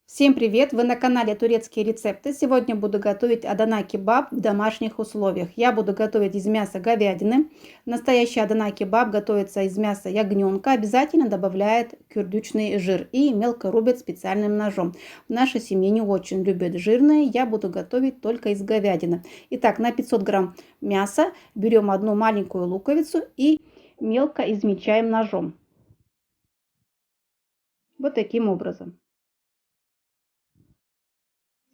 Всем привет! Вы на канале Турецкие рецепты. Сегодня буду готовить Адана кебаб в домашних условиях. Я буду готовить из мяса говядины. Настоящий Адана кебаб готовится из мяса ягненка. Обязательно добавляет кюрдючный жир и мелко рубят специальным ножом. В нашей семье не очень любят жирные. Я буду готовить только из говядины. Итак, на 500 грамм мяса берем одну маленькую луковицу и мелко измельчаем ножом. Вот таким образом.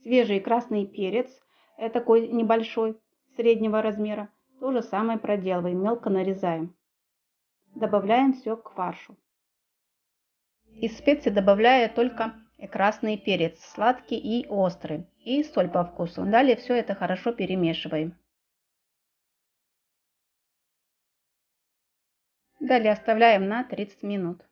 Свежий красный перец, такой небольшой, среднего размера. То же самое проделываем, мелко нарезаем. Добавляем все к фаршу. Из специй добавляю только красный перец, сладкий и острый. И соль по вкусу. Далее все это хорошо перемешиваем. Далее оставляем на 30 минут.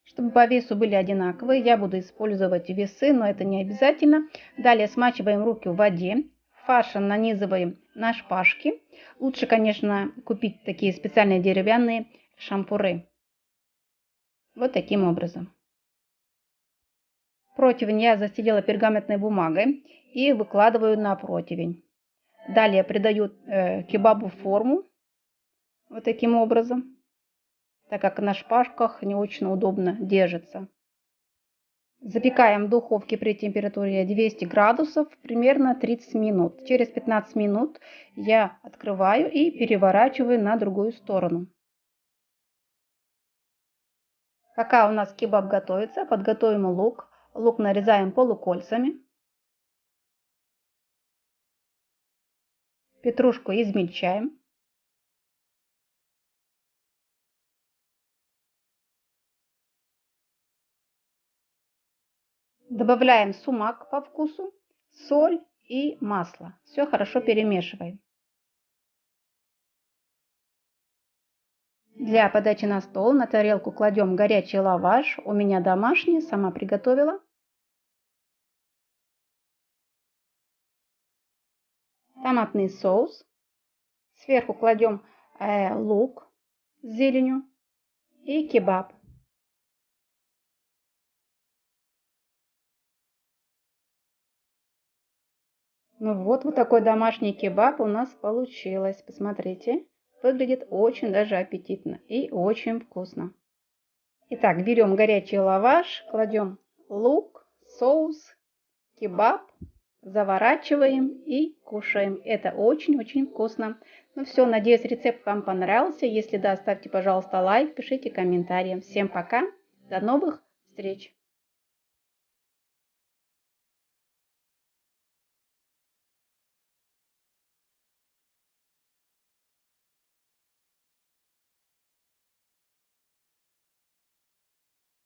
Чтобы по весу были одинаковые, я буду использовать весы, но это не обязательно. Далее смачиваем руки в воде. Фарш нанизываем на шпажки. Лучше, конечно, купить такие специальные деревянные шампуры. Вот таким образом. Противень я застелила пергаментной бумагой и выкладываю на противень. Далее придаю кебабу форму. Вот таким образом. Так как на шпажках не очень удобно держится. Запекаем в духовке при температуре 200 градусов примерно 30 минут. Через 15 минут я открываю и переворачиваю на другую сторону. Пока у нас кебаб готовится, подготовим лук. Лук нарезаем полукольцами. Петрушку измельчаем. Добавляем сумак по вкусу, соль и масло. Все хорошо перемешиваем. Для подачи на стол на тарелку кладем горячий лаваш. У меня домашний, сама приготовила. Томатный соус. Сверху кладем лук с зеленью и кебаб. Ну вот такой домашний кебаб у нас получилось. Посмотрите, выглядит очень даже аппетитно и очень вкусно. Итак, берем горячий лаваш, кладем лук, соус, кебаб, заворачиваем и кушаем. Это очень-очень вкусно. Ну все, надеюсь, рецепт вам понравился. Если да, ставьте, пожалуйста, лайк, пишите комментарии. Всем пока, до новых встреч!